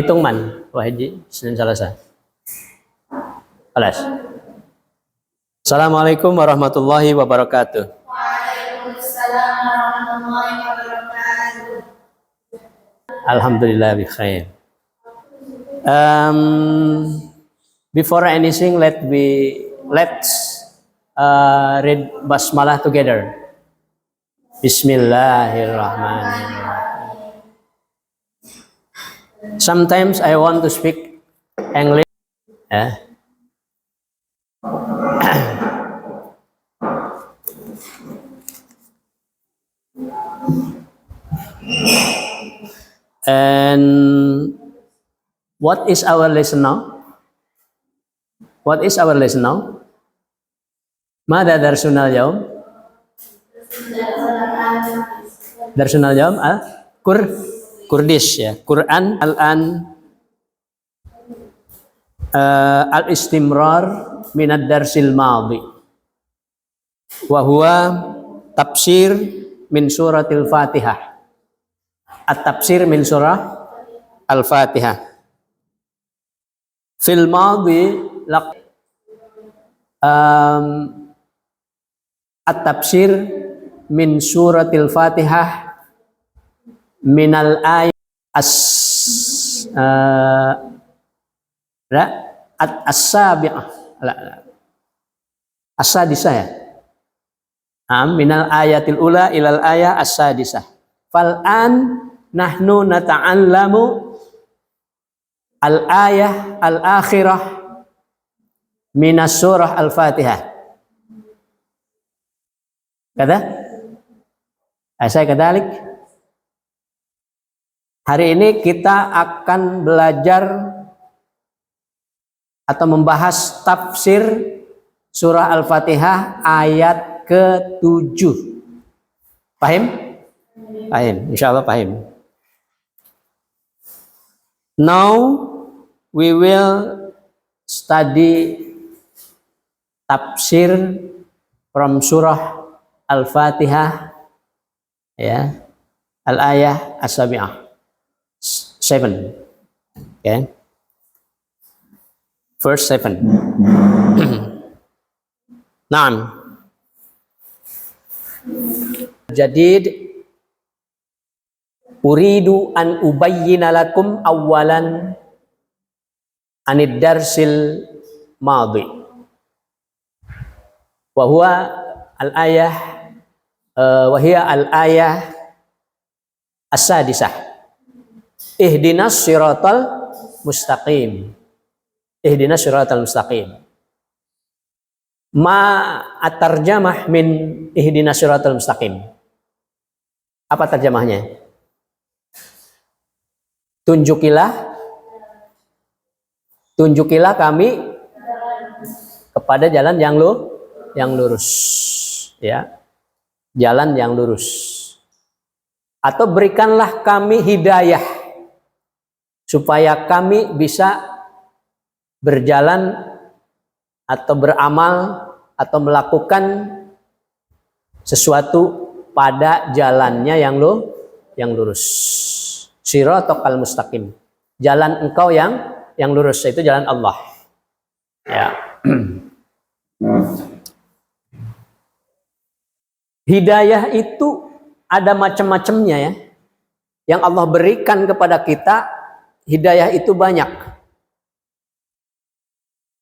Hitung man, Wah Haji, Senin Selasa. Alas. Assalamualaikum warahmatullahi wabarakatuh. Waalaikumsalam warahmatullahi wabarakatuh. Alhamdulillah bi khair. Before anything, let's read basmalah together. Bismillahirrahmanirrahim. Sometimes I want to speak English. And what is our lesson now? What is our lesson now? Mada darsunal yaum? Darsunal yaum Kurdish ya. Quran al-an al-istimrar minad darsil madhi. Wa huwa tafsir min suratil Fatihah. At-tafsir min surah Al-Fatihah. Fil madhi at-tafsir min suratil Fatihah minal ayat as-sabi'ah as-sadisah ya. Minal ayatil ula ilal ayat as-sadisah. Fal'an nahnu nata'allamu al-ayah al-akhirah minas surah Al-Fatihah. Kata? Saya kadalik. Hari ini kita akan belajar atau membahas tafsir surah Al-Fatihah ayat ke-7. Paham? Paham, insyaallah paham. Now we will study tafsir from surah Al-Fatihah ya, al-ayah as-sabi'ah 7. Okay. Verse 7. Naam. Jadid uridu an ubayyina lakum awalan anid darsil madhi wa huwa al-ayah wa hiya al-ayah as-sadisah. Ihdinas siratal mustaqim. Ihdinas siratal mustaqim. Ma at-tarjamah min ihdinas siratal mustaqim. Apa terjemahnya? Tunjukilah kami kepada jalan yang lurus, ya, jalan yang lurus. Atau berikanlah kami hidayah supaya kami bisa berjalan atau beramal atau melakukan sesuatu pada jalannya yang lurus. Siratal mustaqim. Jalan engkau yang lurus, itu jalan Allah. Ya. Hidayah itu ada macam-macamnya ya. Yang Allah berikan kepada kita, hidayah itu banyak.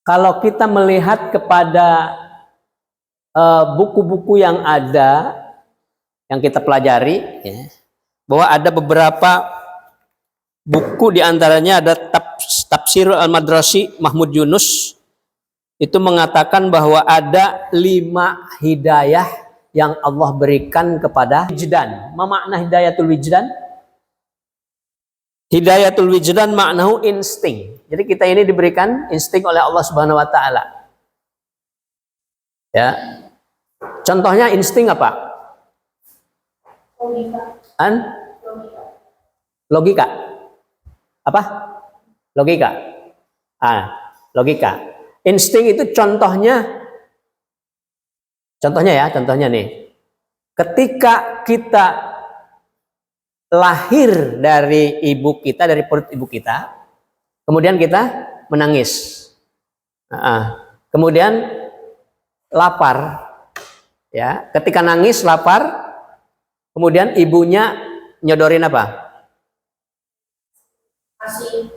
Kalau kita melihat kepada buku-buku yang ada, yang kita pelajari, ya, bahwa ada beberapa buku, diantaranya ada Tafsir Al-Madrasi Mahmud Yunus, itu mengatakan bahwa ada 5 hidayah yang Allah berikan kepada wijdan. Ma makna hidayatul wijdan? Hidayatul wijdan maknahu insting. Jadi kita ini diberikan insting oleh Allah Subhanahu wa taala. Ya. Contohnya insting apa? Logika. Apa? Logika. Logika. Insting itu contohnya nih. Ketika kita lahir dari ibu kita, dari perut ibu kita, Kemudian kita menangis. Kemudian lapar. Ya, ketika nangis, lapar, kemudian ibunya nyodorin apa? Asi.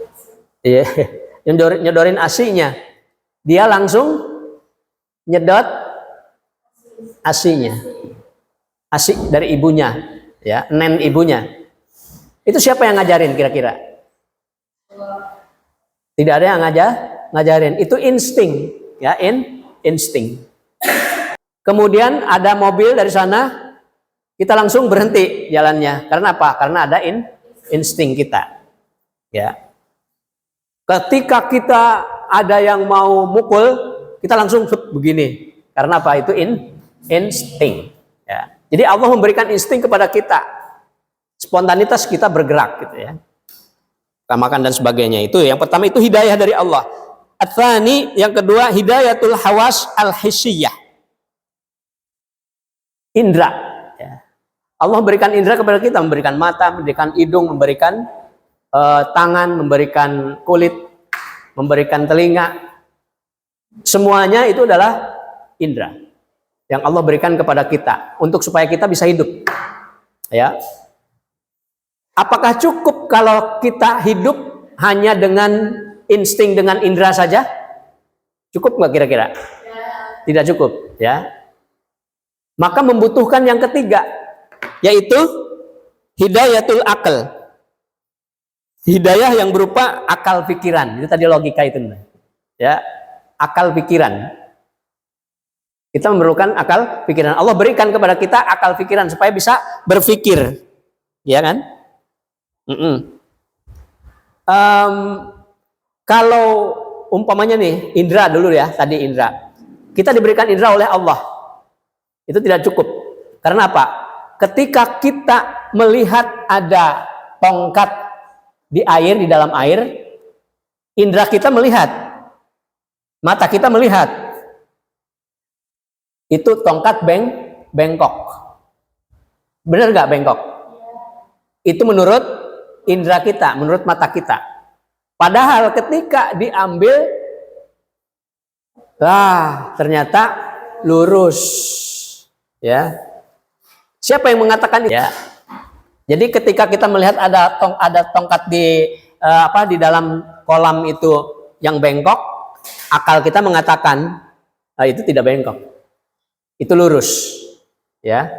Iya, nyodorin asinya. Dia langsung nyedot asinya. Asi dari ibunya, ya, nen ibunya. Itu siapa yang ngajarin kira-kira? Tidak ada yang ngajarin. Itu insting, ya, insting. Kemudian ada mobil dari sana, kita langsung berhenti jalannya. Karena apa? Karena ada insting kita. Ya. Ketika kita ada yang mau mukul, kita langsung begini. Karena apa? Itu insting. Ya. Jadi Allah memberikan insting kepada kita. Spontanitas kita bergerak gitu ya. Makan dan sebagainya. Itu yang pertama, itu hidayah dari Allah. Ats-tsani, yang kedua, hidayatul hawas al-hissiyah. Indra, ya. Allah memberikan indra kepada kita, memberikan mata, memberikan hidung, memberikan tangan, memberikan kulit, memberikan telinga. Semuanya itu adalah indra yang Allah berikan kepada kita untuk supaya kita bisa hidup. Ya. Apakah cukup kalau kita hidup hanya dengan insting, dengan indra saja? Cukup nggak kira-kira? Tidak cukup, ya. Maka membutuhkan yang ketiga, yaitu hidayatul akal. Hidayah yang berupa akal pikiran. Itu tadi logika itu, ya, akal pikiran. Kita memerlukan akal pikiran. Allah berikan kepada kita akal pikiran supaya bisa berpikir, ya kan? Kalau umpamanya nih, indra dulu ya, tadi indra. Kita diberikan indra oleh Allah. Itu tidak cukup. Karena apa? Ketika kita melihat ada tongkat di air, di dalam air, indra kita melihat, mata kita melihat, itu tongkat bengkok. Benar nggak bengkok? Itu menurut indra kita, menurut mata kita. Padahal ketika diambil, ternyata lurus. Ya, siapa yang mengatakan itu? Ya. Jadi ketika kita melihat ada tongkat di di dalam kolam itu yang bengkok, akal kita mengatakan itu tidak bengkok, itu lurus. Ya,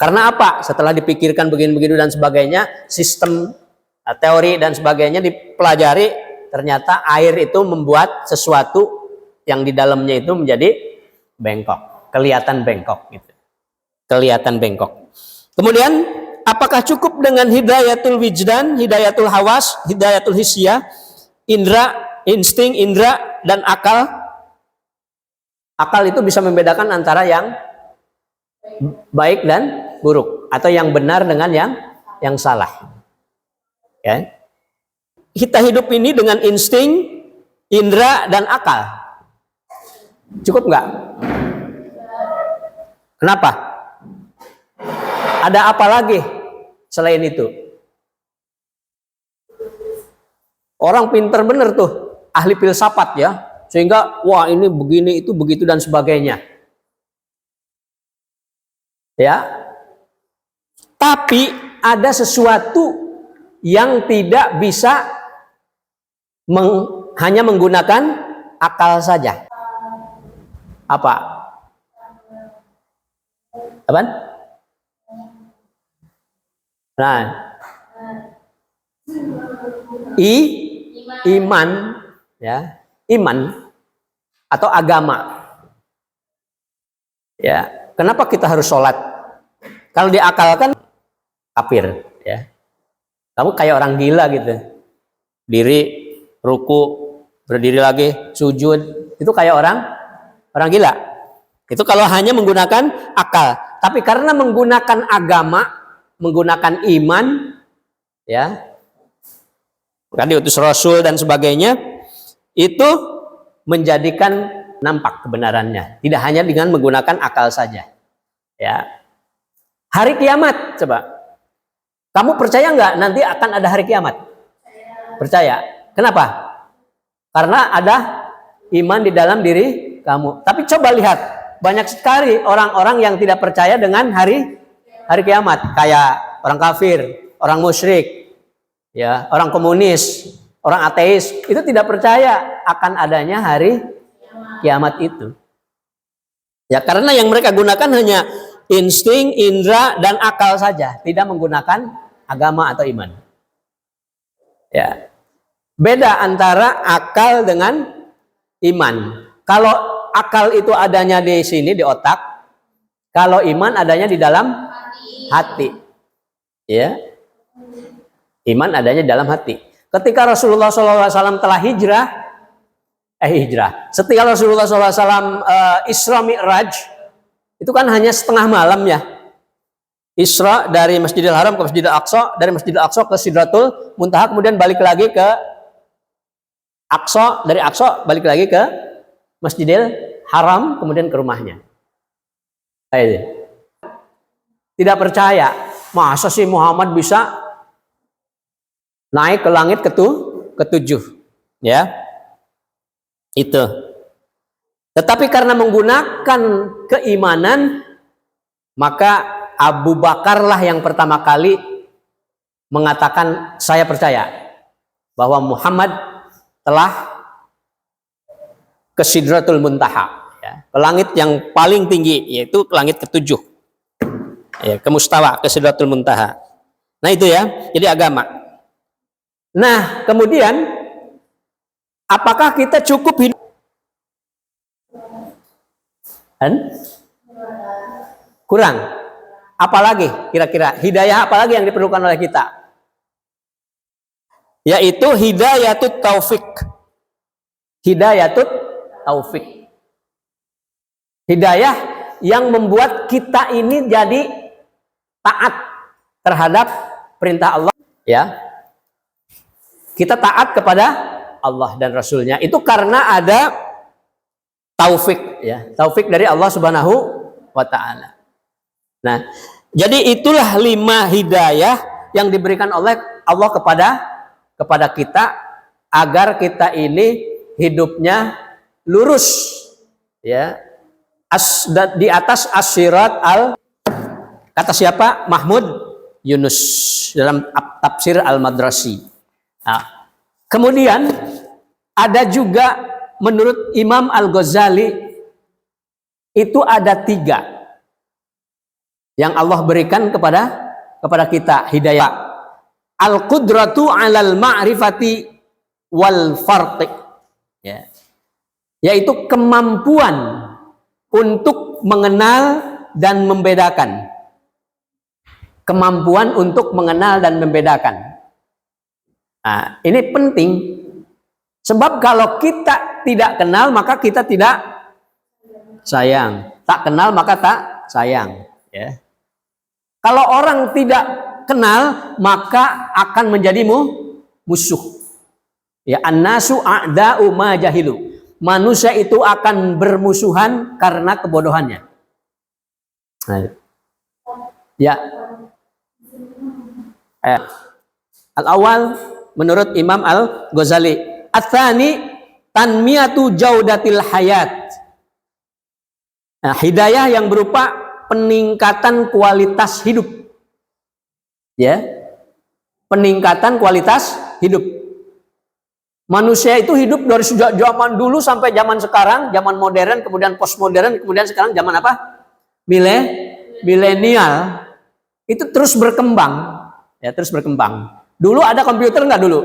karena apa? Setelah dipikirkan begini-begini dan sebagainya, sistem teori dan sebagainya dipelajari, ternyata air itu membuat sesuatu yang di dalamnya itu menjadi bengkok, kelihatan bengkok gitu. Kelihatan bengkok. Kemudian, apakah cukup dengan hidayatul wijdan, hidayatul hawas, hidayatul hissiyah, indra, insting, indra, dan akal? Akal itu bisa membedakan antara yang baik dan buruk, atau yang benar dengan yang salah. Ya. Kita hidup ini dengan insting, indra, dan akal. Cukup nggak? Kenapa? Ada apa lagi selain itu? Orang pinter bener tuh, ahli filsafat ya, sehingga wah ini begini, itu begitu dan sebagainya. Ya. Tapi ada sesuatu yang tidak bisa hanya menggunakan akal saja. Apa? Apaan? Nah, iman, ya, iman atau agama. Ya, kenapa kita harus sholat? Kalau diakalkan kafir, ya. Kamu kayak orang gila gitu. Diri, ruku, berdiri lagi, sujud, itu kayak orang gila. Itu kalau hanya menggunakan akal. Tapi karena menggunakan agama, menggunakan iman, ya, kan diutus Rasul dan sebagainya, itu menjadikan nampak kebenarannya. Tidak hanya dengan menggunakan akal saja. Ya. Hari kiamat, coba. Kamu percaya nggak nanti akan ada hari kiamat? Percaya. Kenapa? Karena ada iman di dalam diri kamu. Tapi coba lihat, banyak sekali orang-orang yang tidak percaya dengan hari kiamat, kayak orang kafir, orang musyrik, ya, orang komunis, orang ateis, itu tidak percaya akan adanya hari kiamat itu. Ya, karena yang mereka gunakan hanya insting, indera, dan akal saja, tidak menggunakan agama atau iman. Ya. Beda antara akal dengan iman. Kalau akal itu adanya di sini, di otak, kalau iman adanya di dalam hati. Ya. Iman adanya di dalam hati. Ketika Rasulullah SAW telah hijrah, setelah Rasulullah SAW Isra Mi'raj, itu kan hanya setengah malam ya. Isra dari Masjidil Haram ke Masjidil Aqsa, dari Masjidil Aqsa ke Sidratul Muntaha, kemudian balik lagi ke Aqsa, dari Aqsa balik lagi ke Masjidil Haram, kemudian ke rumahnya. Tidak percaya, masa sih Muhammad bisa naik ke langit ketujuh, ya. Itu. Tetapi karena menggunakan keimanan, maka Abu Bakarlah yang pertama kali mengatakan, saya percaya bahwa Muhammad telah ke Sidratul Muntaha, ya, ke langit yang paling tinggi, yaitu ke langit ketujuh, ya, ke Mustawa, ke Sidratul Muntaha. Nah itu ya, jadi agama. Nah kemudian, apakah kita cukup hidup? Kurang. Apalagi kira-kira hidayah apalagi yang diperlukan oleh kita? Yaitu hidayatut taufik. Hidayatut taufik. Hidayah yang membuat kita ini jadi taat terhadap perintah Allah, ya. Kita taat kepada Allah dan Rasulnya itu karena ada taufik, ya, taufik dari Allah Subhanahu wa Ta'ala. Nah, jadi itulah 5 hidayah yang diberikan oleh Allah kepada kita agar kita ini hidupnya lurus, ya, di atas as-sirat kata siapa? Mahmud Yunus dalam tafsir Al-Madrasi. Nah, kemudian ada juga menurut Imam Al-Ghazali itu ada 3 yang Allah berikan kepada kita hidayah. Al-qudratu 'alal ma'rifati wal farqi, ya. Yaitu kemampuan untuk mengenal dan membedakan. Kemampuan untuk mengenal dan membedakan. Nah, ini penting. Sebab kalau kita tidak kenal maka kita tidak sayang. Tak kenal maka tak sayang, ya. Kalau orang tidak kenal maka akan menjadi musuh. Ya, annasu a'da'u ma jahilu. Manusia itu akan bermusuhan karena kebodohannya. Nah, ya. Al-awwal menurut Imam Al-Ghazali, ats-tsani tanmiyatu jaudatil hayat. Nah, hidayah yang berupa peningkatan kualitas hidup, ya, peningkatan kualitas hidup. Manusia itu hidup dari sejak zaman dulu sampai zaman sekarang, zaman modern, kemudian postmodern, kemudian sekarang zaman apa? Milenial. Itu terus berkembang, ya, terus berkembang. Dulu ada komputer nggak dulu?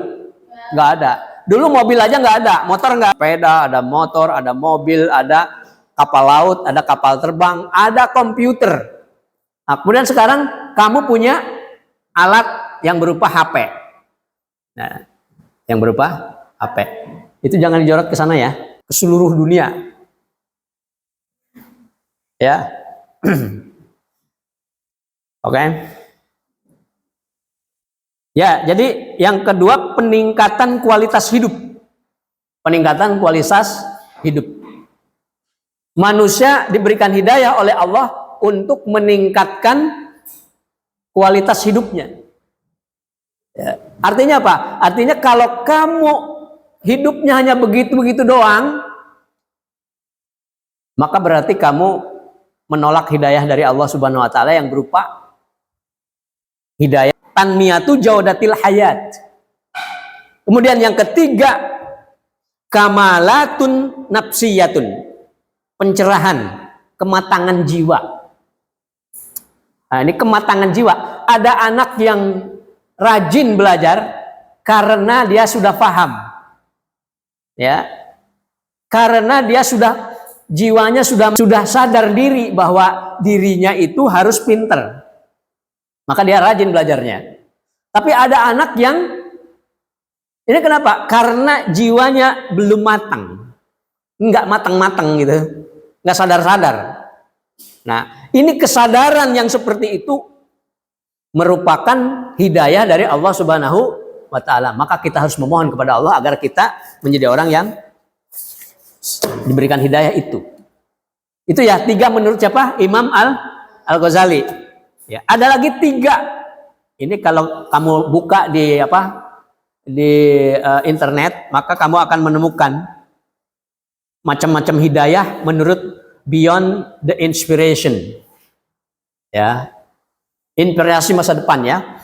Nggak ada. Dulu mobil aja nggak ada, motor nggak. Sepeda, ada motor, ada mobil, ada kapal laut, ada kapal terbang, ada komputer. Nah, kemudian sekarang kamu punya alat yang berupa HP. Nah, yang berupa HP. Itu jangan dijorok ke sana ya, ke seluruh dunia. Ya. Oke. Ya, jadi yang kedua peningkatan kualitas hidup. Peningkatan kualitas hidup. Manusia diberikan hidayah oleh Allah untuk meningkatkan kualitas hidupnya. Ya. Artinya apa? Artinya kalau kamu hidupnya hanya begitu-begitu doang, maka berarti kamu menolak hidayah dari Allah Subhanahu wa taala yang berupa hidayah tanmiyatu jaudatil hayat. Kemudian yang ketiga, kamalatun nafsiyatun, pencerahan, kematangan jiwa. Nah, ini kematangan jiwa. Ada anak yang rajin belajar karena dia sudah paham, ya, karena dia sudah jiwanya sudah sadar diri bahwa dirinya itu harus pinter, maka dia rajin belajarnya. Tapi ada anak yang ini kenapa? Karena jiwanya belum matang, nggak matang-matang gitu, nggak sadar-sadar. Nah, ini kesadaran yang seperti itu merupakan hidayah dari Allah Subhanahu wa taala. Maka kita harus memohon kepada Allah agar kita menjadi orang yang diberikan hidayah itu. Itu ya 3 menurut siapa? Imam Al-Ghazali. Ya, ada lagi 3. Ini kalau kamu buka di internet, maka kamu akan menemukan macam-macam hidayah menurut Beyond the Inspiration. Ya. Inspirasi masa depan ya.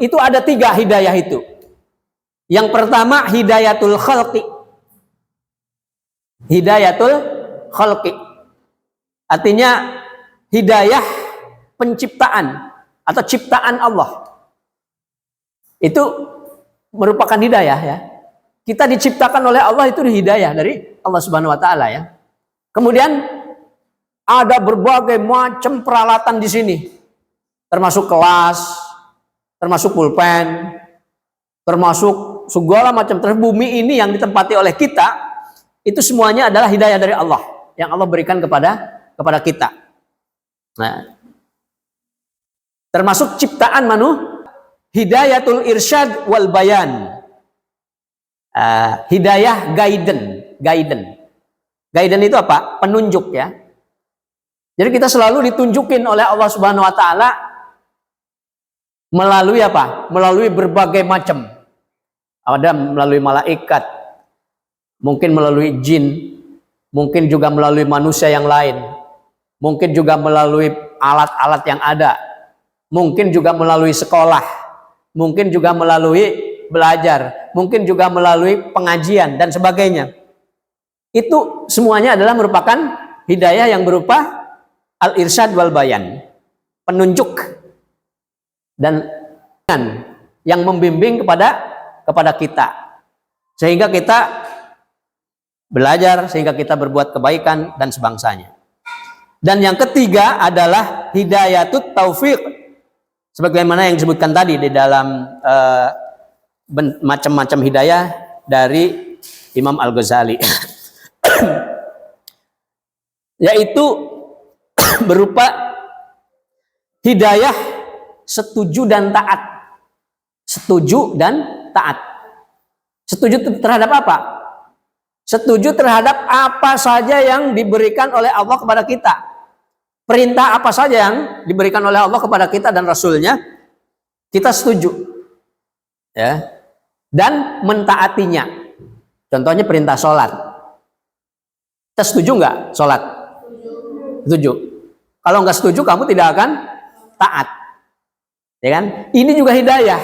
Itu ada 3 hidayah itu. Yang pertama hidayatul khalqi. Hidayatul khalqi. Artinya hidayah penciptaan atau ciptaan Allah. Itu merupakan hidayah ya. Kita diciptakan oleh Allah, itu hidayah dari Allah Subhanahu wa taala ya. Kemudian ada berbagai macam peralatan di sini. Termasuk kelas, termasuk pulpen, termasuk segala macam. Bumi ini yang ditempati oleh kita, itu semuanya adalah hidayah dari Allah yang Allah berikan kepada kita. Nah, termasuk ciptaan hidayatul irsyad wal bayan. Hidayah guidance itu apa? Penunjuk ya. Jadi kita selalu ditunjukin oleh Allah Subhanahu wa taala melalui apa? Melalui berbagai macam. Ada melalui malaikat, mungkin melalui jin, mungkin juga melalui manusia yang lain, mungkin juga melalui alat-alat yang ada, mungkin juga melalui sekolah, mungkin juga melalui belajar, mungkin juga melalui pengajian dan sebagainya. Itu semuanya adalah merupakan hidayah yang berupa al-irsyad wal bayan, penunjuk dan yang membimbing kepada kita sehingga kita belajar, sehingga kita berbuat kebaikan dan sebangsanya. Dan yang ketiga adalah hidayatut taufiq, sebagaimana yang disebutkan tadi di dalam macam-macam hidayah dari Imam Al-Ghazali. Yaitu berupa hidayah setuju dan taat. Setuju dan taat. Setuju terhadap apa? Setuju terhadap apa saja yang diberikan oleh Allah kepada kita. Perintah apa saja yang diberikan oleh Allah kepada kita dan Rasulnya, kita setuju. Ya. Dan mentaatinya. Contohnya perintah sholat. Kita setuju nggak sholat? Setuju. Kalau nggak setuju, kamu tidak akan taat. Ya kan? Ini juga hidayah.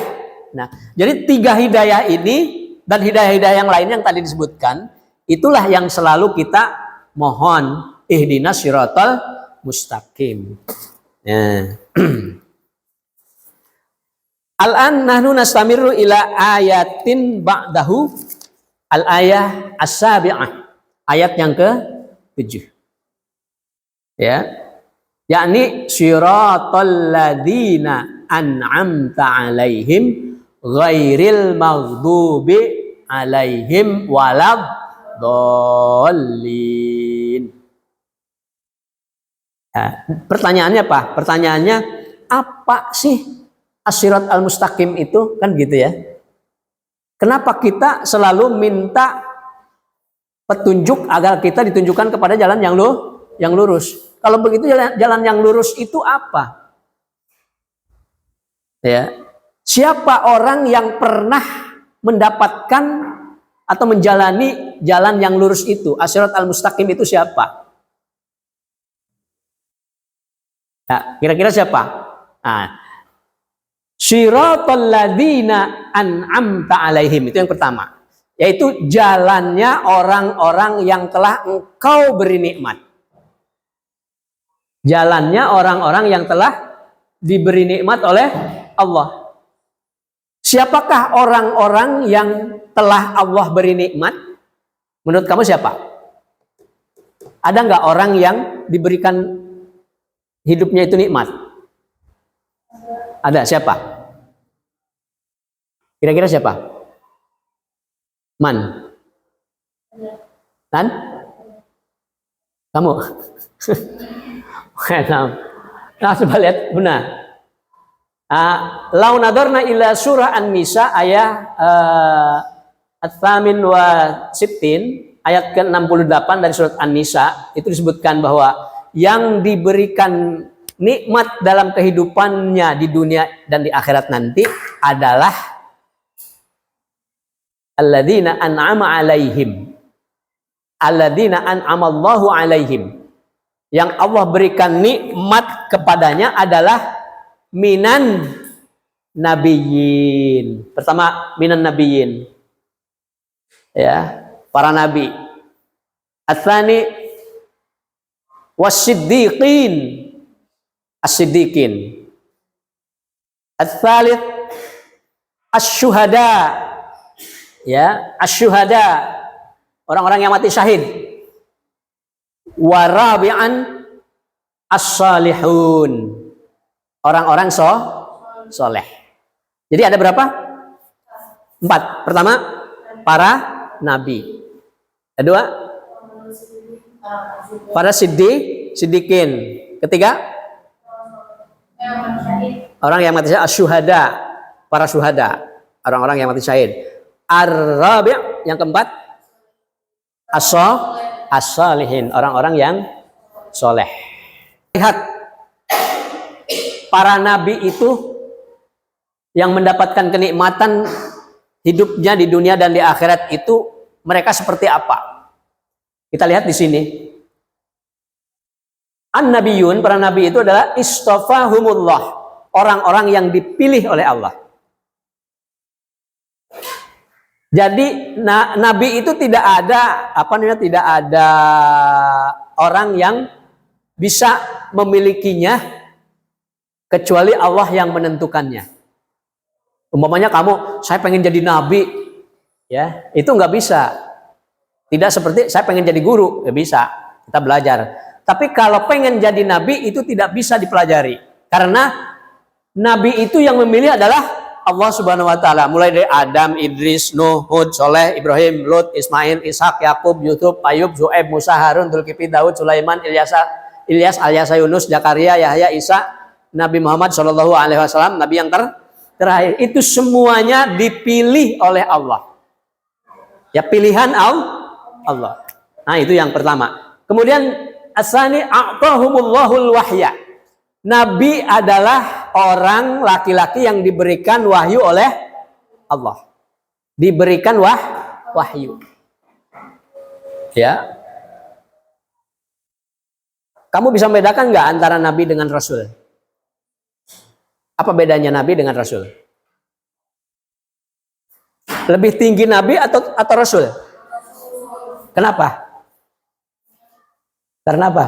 Nah, jadi 3 hidayah ini dan hidayah-hidayah yang lain yang tadi disebutkan, itulah yang selalu kita mohon ihdinas siratal mustaqim. Ya. Al-an nahnu nastamiru ila ayatin ba'dahu, al-ayah as-sabi'ah, ayat yang ke-7. Ya. Yakni siratal ladzina an'amta 'alaihim ghairil maghdubi 'alaihim waladdallin. Nah, pertanyaannya apa? Pertanyaannya apa sih as-sirat al-mustaqim itu? Kan gitu ya. Kenapa kita selalu minta petunjuk agar kita ditunjukkan kepada jalan yang lurus? Kalau begitu jalan yang lurus itu apa? Ya. Siapa orang yang pernah mendapatkan atau menjalani jalan yang lurus itu, as-sirat al-mustaqim itu siapa? Nah, kira-kira siapa? Nah, siratal ladzina an'amta alaihim, itu yang pertama. Yaitu jalannya orang-orang yang telah engkau beri nikmat. Jalannya orang-orang yang telah diberi nikmat oleh Allah. Siapakah orang-orang yang telah Allah beri nikmat? Menurut kamu siapa? Ada nggak orang yang diberikan hidupnya itu nikmat? Ada, siapa? Kira-kira siapa? Man? Kan? Kamu? Nah, coba lihat, Buna. Lau nadarna ila surah An-Nisa ayat At-Thamin wa Sittin, ayat ke-68 dari surat An-Nisa, itu disebutkan bahwa yang diberikan nikmat dalam kehidupannya di dunia dan di akhirat nanti adalah alladzina an'ama alaihim, alladzina an'amallahu alaihim, yang Allah berikan nikmat kepadanya adalah minan nabiyyin. Pertama, minan nabiyyin, ya, para nabi. Ats-tsani was-siddiqin, as-siddiqin. Ats-tsalits asy-syuhada, ya, asy-syuhada, orang-orang yang mati syahid. Wa rabi'an as-salihun, orang-orang soleh. Jadi ada berapa? 4. Pertama, para nabi. Kedua, para siddiqin. Ketiga, orang yang mati syahid, asyuhada, para syuhada, orang-orang yang mati syahid. Ar-rabi', yang keempat, as-salihin, orang-orang yang soleh. Lihat, para nabi itu yang mendapatkan kenikmatan hidupnya di dunia dan di akhirat itu mereka seperti apa? Kita lihat di sini. An-nabiyun, para nabi itu adalah istafahumullah, orang-orang yang dipilih oleh Allah. Jadi nabi itu tidak ada tidak ada orang yang bisa memilikinya kecuali Allah yang menentukannya. Umpamanya kamu, saya pengen jadi nabi, ya, itu nggak bisa. Tidak seperti saya pengen jadi guru, nggak bisa. Kita belajar. Tapi kalau pengen jadi nabi itu tidak bisa dipelajari, karena nabi itu yang memilih adalah Allah Subhanahu Wa Taala. Mulai dari Adam, Idris, Nuh, Hud, Soleh, Ibrahim, Lut, Ismail, Ishak, Yakub, Yusuf, Ayub, Zu'aib, Musa, Harun, Dzulkifli, Daud, Sulaiman, Ilyas, Alyasa, Yunus, Zakaria, Yahya, Isa, Nabi Muhammad Shallallahu Alaihi Wasallam, Nabi yang terakhir. Itu semuanya dipilih oleh Allah. Ya, pilihan Allah. Nah, itu yang pertama. Kemudian asani a'tahumullahul wahya. Nabi adalah orang laki-laki yang diberikan wahyu oleh Allah. Diberikan wahyu. Ya. Kamu bisa membedakan nggak antara nabi dengan rasul? Apa bedanya nabi dengan rasul? Lebih tinggi nabi atau rasul? Kenapa? Karena apa?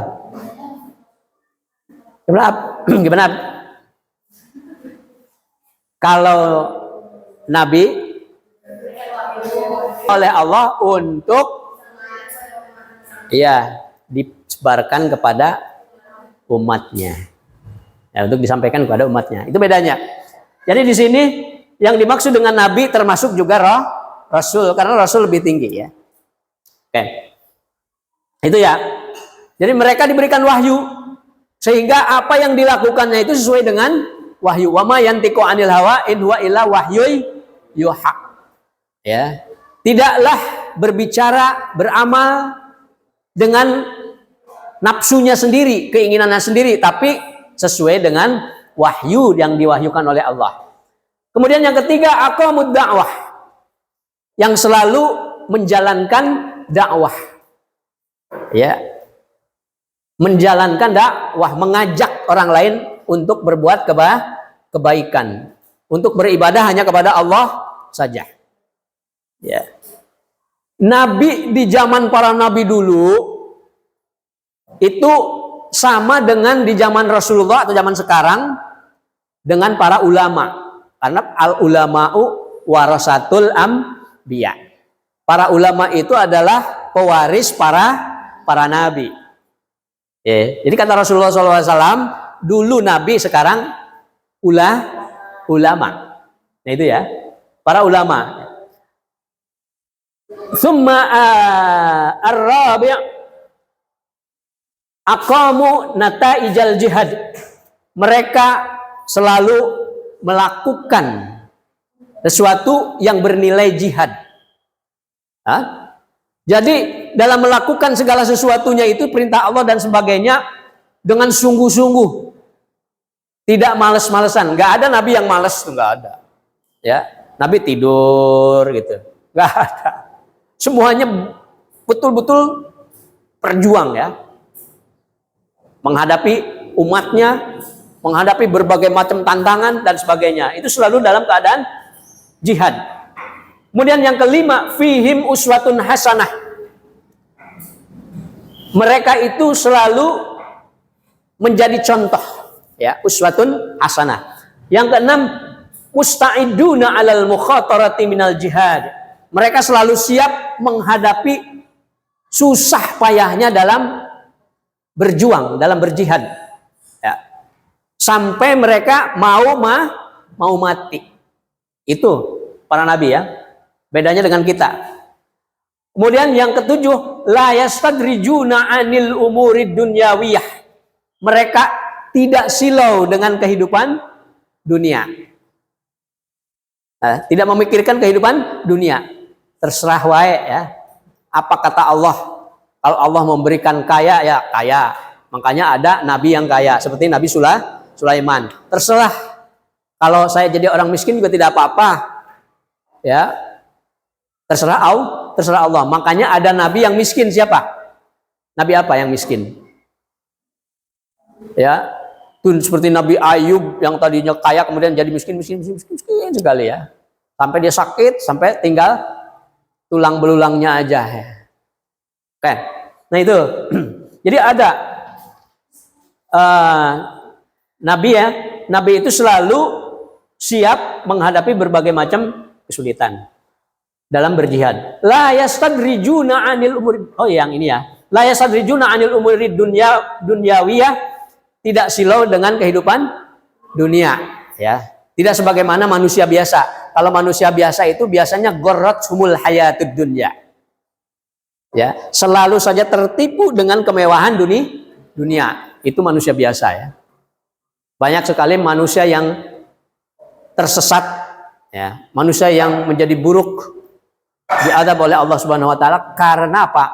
Gimana? Kalau nabi oleh Allah untuk disebarkan kepada umatnya. Ya, untuk disampaikan kepada umatnya. Itu bedanya. Jadi di sini yang dimaksud dengan nabi termasuk juga rasul, karena rasul lebih tinggi, ya. Oke. Itu ya. Jadi mereka diberikan wahyu, sehingga apa yang dilakukannya itu sesuai dengan wahyu. Wa ma yantiqu 'anil hawa in huwa illa wahyun yuha. Ya. Tidaklah berbicara, beramal dengan nafsunya sendiri, keinginannya sendiri, tapi sesuai dengan wahyu yang diwahyukan oleh Allah. Kemudian yang ketiga, aqamud da'wah, yang selalu menjalankan dakwah. Ya. Menjalankan dakwah, mengajak orang lain untuk berbuat kebaikan, untuk beribadah hanya kepada Allah saja. Ya. Nabi di zaman para nabi dulu itu sama dengan di zaman Rasulullah atau zaman sekarang dengan para ulama. Karena al ulama'u warasatul anbiya. Para ulama itu adalah pewaris para nabi. Ya. Jadi kata Rasulullah SAW, dulu nabi, sekarang ulama. Nah itu ya, para ulama. Summa ar-rabi' aqamu nataijal jihad. Mereka selalu melakukan sesuatu yang bernilai jihad. Hah? Jadi dalam melakukan segala sesuatunya itu perintah Allah dan sebagainya dengan sungguh-sungguh, tidak males-malesan. Nggak ada nabi yang males, tuh nggak ada. Ya, nabi tidur gitu, nggak ada. Semuanya betul-betul perjuang ya, menghadapi umatnya, menghadapi berbagai macam tantangan dan sebagainya. Itu selalu dalam keadaan jihad. Kemudian yang kelima, fihim uswatun hasanah. Mereka itu selalu menjadi contoh, ya, uswatun hasanah. Yang keenam, musta'iduna 'alal mukhatarati minal jihad. Mereka selalu siap menghadapi susah payahnya dalam berjuang, dalam berjihad. Ya. Sampai mereka mau mati. Itu para nabi ya. Bedanya dengan kita. Kemudian yang ketujuh, la yastadrijuna 'anil umurid dunyawiyah. Mereka tidak silau dengan kehidupan dunia. Nah, tidak memikirkan kehidupan dunia. Terserah wae ya. Apa kata Allah? Kalau Allah memberikan kaya ya kaya. Makanya ada nabi yang kaya seperti Nabi Sulaiman. Terserah. Kalau saya jadi orang miskin juga tidak apa-apa. Ya. Terserah Allah. Makanya ada nabi yang miskin, siapa? Nabi apa yang miskin? Ya, tuh seperti Nabi Ayub yang tadinya kaya kemudian jadi miskin sekali ya. Sampai dia sakit, sampai tinggal tulang belulangnya aja ya. Oke. Nah itu. Jadi ada nabi ya. Nabi itu selalu siap menghadapi berbagai macam kesulitan dalam berjihad. La yastadrijuna 'anil umur. Oh yang ini ya. La yastadrijuna 'anil umuri dunyawiyah, tidak silau dengan kehidupan dunia, ya. Tidak sebagaimana manusia biasa. Kalau manusia biasa itu biasanya gharrathumul hayatud dunya. Ya, selalu saja tertipu dengan kemewahan dunia. Itu manusia biasa ya. Banyak sekali manusia yang tersesat ya, manusia yang menjadi buruk diadab oleh Allah Subhanahu wa taala karena apa?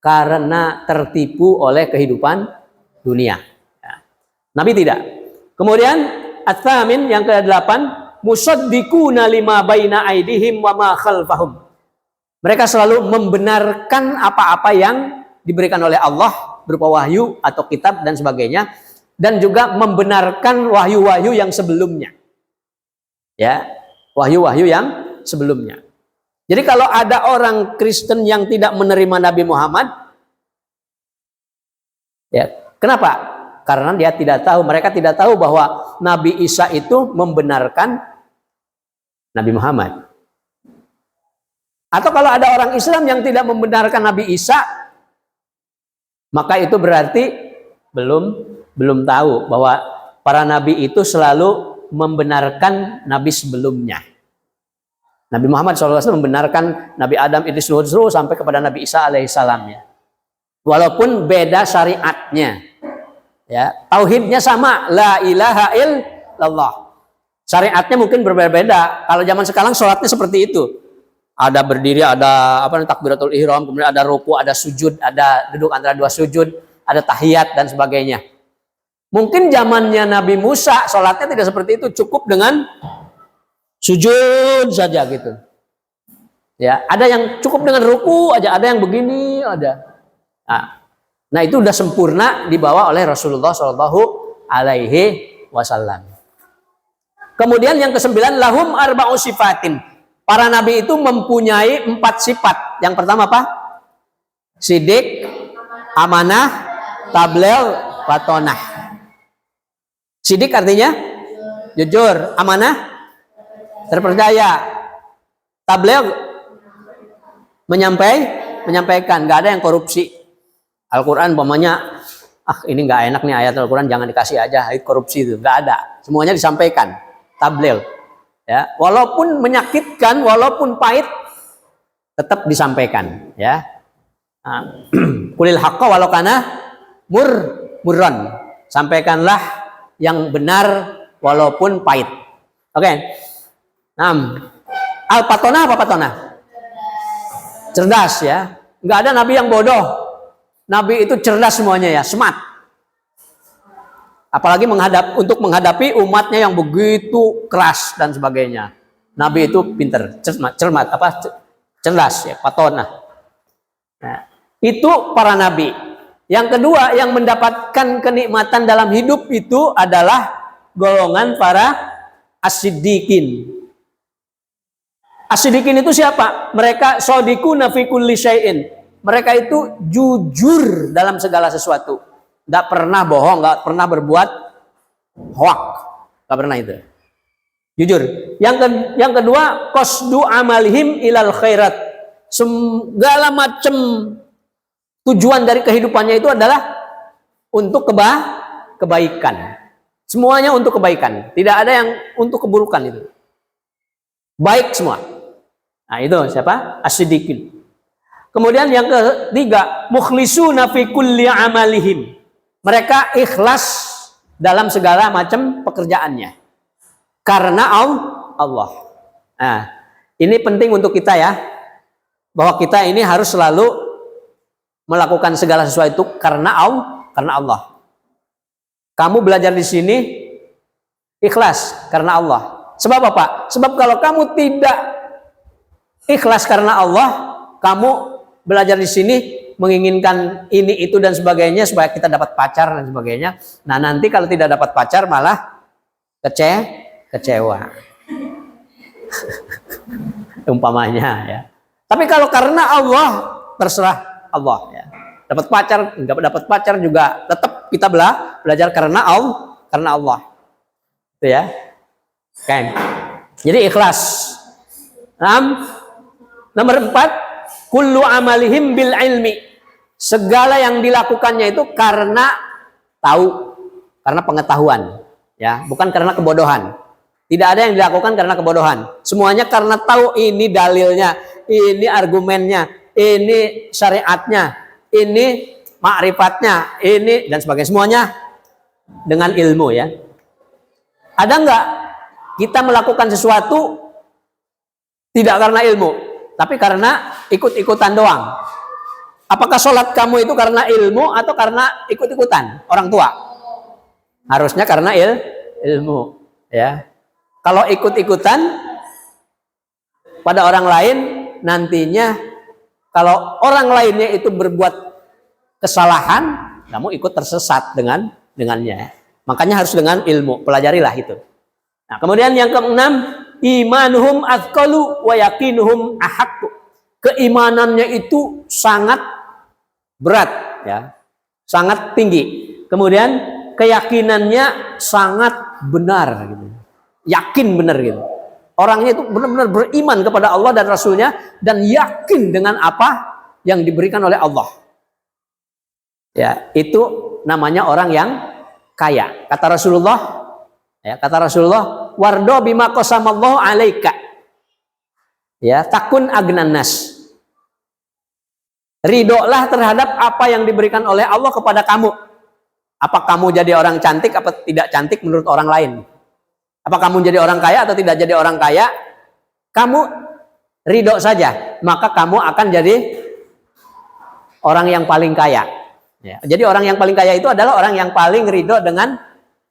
Karena tertipu oleh kehidupan dunia. Ya. Nabi tidak. Kemudian at-tsamin yang ke-8, musaddiquna lima baina aidihim wa ma khalfahum. Mereka selalu membenarkan apa-apa yang diberikan oleh Allah berupa wahyu atau kitab dan sebagainya, dan juga membenarkan wahyu-wahyu yang sebelumnya. Ya, wahyu-wahyu yang sebelumnya. Jadi kalau ada orang Kristen yang tidak menerima Nabi Muhammad, ya, kenapa? Karena dia tidak tahu, mereka tidak tahu bahwa Nabi Isa itu membenarkan Nabi Muhammad. Atau kalau ada orang Islam yang tidak membenarkan Nabi Isa, maka itu berarti belum tahu bahwa para nabi itu selalu membenarkan nabi sebelumnya. Nabi Muhammad SAW membenarkan Nabi Adam, Idris, Nuh sampai kepada Nabi Isa alaihissalam ya. Walaupun beda syariatnya. Ya, tauhidnya sama, la ilaha illallah. Syariatnya mungkin berbeda-beda. Kalau zaman sekarang sholatnya seperti itu. Ada berdiri, ada takbiratul ihram, kemudian ada ruku, ada sujud, ada duduk antara dua sujud, ada tahiyat dan sebagainya. Mungkin zamannya Nabi Musa sholatnya tidak seperti itu, cukup dengan sujud saja gitu. Ya, ada yang cukup dengan ruku aja, ada yang begini, ada. Nah, itu udah sempurna dibawa oleh Rasulullah Shallallahu Alaihi Wasallam. Kemudian yang kesembilan, lahum arba'u sifatin. Para nabi itu mempunyai 4 sifat. Yang pertama apa? Sidik, amanah, tabligh, batonah. Sidik artinya jujur, amanah terpercaya, tabligh menyampaikan, nggak ada yang korupsi. Al-Quran umpamanya, ini nggak enak nih ayat Al-Quran, jangan dikasih aja, itu korupsi itu, nggak ada. Semuanya disampaikan, tabligh. Ya, walaupun menyakitkan, walaupun pahit, tetap disampaikan. Ya, kulil haqqa walau kana murran. Sampaikanlah yang benar walaupun pahit. Oke. Al-patona apa patona? Cerdas ya. Nggak ada nabi yang bodoh. Nabi itu cerdas semuanya ya, smart. Apalagi untuk menghadapi umatnya yang begitu keras dan sebagainya. Nabi itu pinter, cerdas ya, patona. Nah, itu para nabi. Yang kedua yang mendapatkan kenikmatan dalam hidup itu adalah golongan para as-siddiqin. As-siddiqin itu siapa? Mereka shadiquna fi kulli syai'in. Mereka itu jujur dalam segala sesuatu. Nggak pernah bohong, nggak pernah berbuat hoak. Nggak pernah itu. Jujur. Yang kedua, qasdu amalihim ilal khairat. Segala macam tujuan dari kehidupannya itu adalah untuk kebaikan. Semuanya untuk kebaikan. Tidak ada yang untuk keburukan itu. Baik semua. Nah itu siapa? As-siddiqin. Kemudian yang ketiga, mukhlisuna fi kulli amalihim. Mereka ikhlas dalam segala macam pekerjaannya. Karena Allah. Nah, ini penting untuk kita ya. Bahwa kita ini harus selalu melakukan segala sesuatu itu karena Allah. Kamu belajar di sini ikhlas karena Allah. Sebab apa? Sebab kalau kamu tidak ikhlas karena Allah, kamu belajar di sini menginginkan ini itu dan sebagainya supaya kita dapat pacar dan sebagainya. Nah, nanti kalau tidak dapat pacar malah kecewa. Umpamanya ya. Tapi kalau karena Allah, terserah Allah ya. Dapat pacar, enggak dapat pacar juga tetap kita belajar karena Allah. Itu ya. Oke. Jadi ikhlas. Nomor 4, kullu amalihim bil ilmi. Segala yang dilakukannya itu karena tahu, karena pengetahuan, ya, bukan karena kebodohan. Tidak ada yang dilakukan karena kebodohan. Semuanya karena tahu ini dalilnya, ini argumennya, ini syariatnya, ini ma'rifatnya, ini dan sebagainya. Semuanya dengan ilmu ya. Ada enggak kita melakukan sesuatu tidak karena ilmu, tapi karena ikut-ikutan doang? Apakah sholat kamu itu karena ilmu atau karena ikut-ikutan orang tua? Harusnya karena ilmu, ya. Kalau ikut-ikutan pada orang lain, nantinya kalau orang lainnya itu berbuat kesalahan, kamu ikut tersesat dengannya. Makanya harus dengan ilmu, pelajarilah itu. Nah, kemudian yang keenam, imanuhum athqalu wa yaqinuhum ahaqqu. Keimanannya itu sangat berat ya, sangat tinggi. Kemudian keyakinannya sangat benar gitu. Yakin benar gitu. Orangnya itu benar-benar beriman kepada Allah dan Rasulnya dan yakin dengan apa yang diberikan oleh Allah. Ya, itu namanya orang yang kaya. Kata Rasulullah, wardo bima qasamallahu alaika. Ya, takun agnan nas. Ridholah terhadap apa yang diberikan oleh Allah kepada kamu. Apa kamu jadi orang cantik apa tidak cantik menurut orang lain? Apa kamu jadi orang kaya atau tidak jadi orang kaya? Kamu ridho saja, maka kamu akan jadi orang yang paling kaya. Ya, jadi orang yang paling kaya itu adalah orang yang paling ridho dengan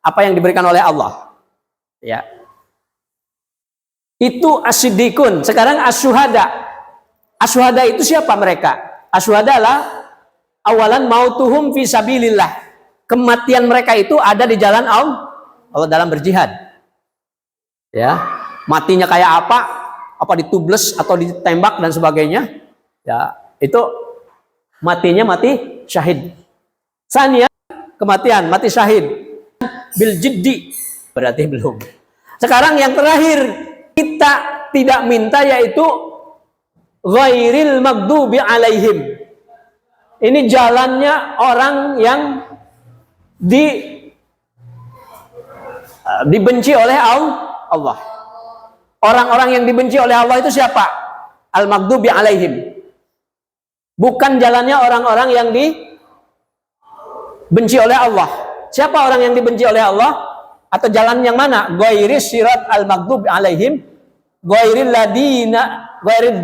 apa yang diberikan oleh Allah. Ya. Itu as-siddiqun. Sekarang as-syuhada. Asyhada itu siapa mereka? Asyhada adalah awalan mautuhum fi sabilillah. Kematian mereka itu ada di jalan Allah dalam berjihad. Ya, matinya kayak apa? Apa ditubles atau ditembak dan sebagainya? Ya, itu matinya mati syahid. Sania kematian mati syahid bil jiddi, berarti belum. Sekarang yang terakhir kita tidak minta yaitu ghairil maghdubi alaihim. Ini jalannya orang yang dibenci oleh Allah. Orang-orang yang dibenci oleh Allah itu siapa? Al-maghdubi alaihim. Bukan jalannya orang-orang yang dibenci oleh Allah. Siapa orang yang dibenci oleh Allah? Atau jalan yang mana? Ghairis sirat al-maghdubi alaihim, ghairil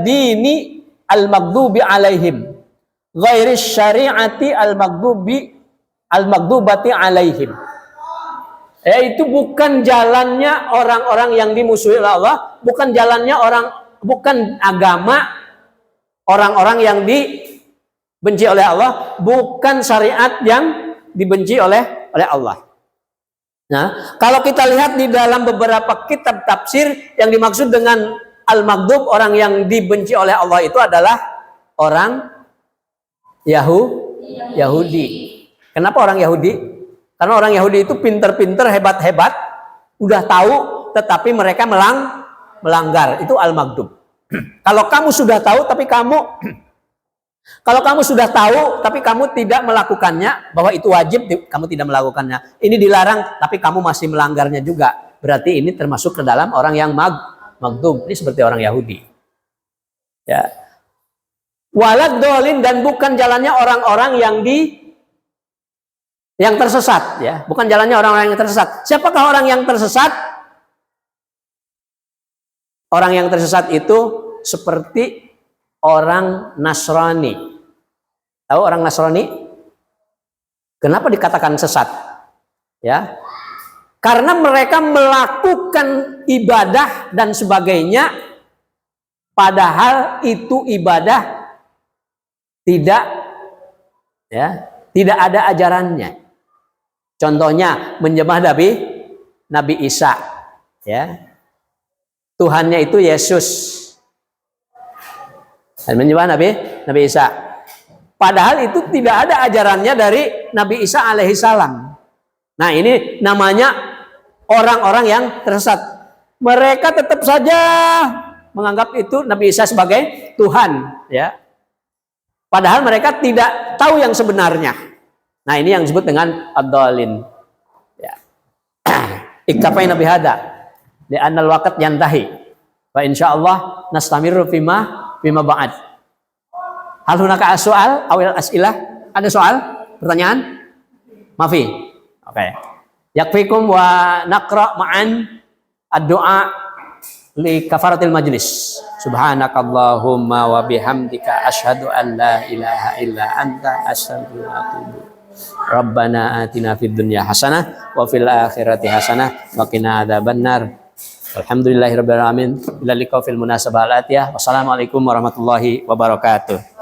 dini al-maghdubi alaihim, ghairis syari'ati al-maghdubati alaihim. Yaitu bukan jalannya orang-orang yang dimusuhi oleh Allah, bukan jalannya bukan agama orang-orang yang dibenci oleh Allah, bukan syariat yang dibenci oleh Allah. Nah, kalau kita lihat di dalam beberapa kitab tafsir, yang dimaksud dengan al-maghdub, orang yang dibenci oleh Allah itu adalah orang Yahudi. Kenapa orang Yahudi? Karena orang Yahudi itu pinter-pinter, hebat-hebat, udah tahu, tetapi mereka melanggar. Itu al-maghdub. Kalau kamu sudah tahu, tapi kamu tidak melakukannya, bahwa itu wajib, kamu tidak melakukannya. Ini dilarang, tapi kamu masih melanggarnya juga. Berarti ini termasuk ke dalam orang yang maghdub. Ini seperti orang Yahudi. Ya. Walad dolin, dan bukan jalannya orang-orang yang tersesat, ya, bukan jalannya orang-orang yang tersesat. Siapakah orang yang tersesat? Orang yang tersesat itu seperti orang Nasrani. Tahu orang Nasrani? Kenapa dikatakan sesat? Ya, karena mereka melakukan ibadah dan sebagainya, padahal itu ibadah tidak ada ajarannya. Contohnya menyembah Nabi Isa, ya. Tuhannya itu Yesus. Dan menyembah Nabi Isa. Padahal itu tidak ada ajarannya dari Nabi Isa alaihissalam. Nah, ini namanya orang-orang yang tersesat. Mereka tetap saja menganggap itu Nabi Isa sebagai Tuhan, ya. Padahal mereka tidak tahu yang sebenarnya. Nah, ini yang disebut dengan ad-dhalin. Ya. Iktafaina bihada li'annal waqt yantahi. Wa insyaallah nastamiru fima ba'd. Hal hunaka as-su'al awil as'ilah? Ada soal? Pertanyaan? Mafi. Oke. Yakfikum wa naqra ma'an ad-du'a li kafaratil majlis. Subhanakallahumma wa bihamdika asyhadu an la ilaha illa anta astaghfiruka wa atubu. Rabbana atina fid dunya hasanah wa fil akhirati hasanah wa qina adzabannar. Alhamdulillahirabbil alamin. Ila liqa fil munasabah al-atiyah. Wassalamualaikum warahmatullahi wabarakatuh.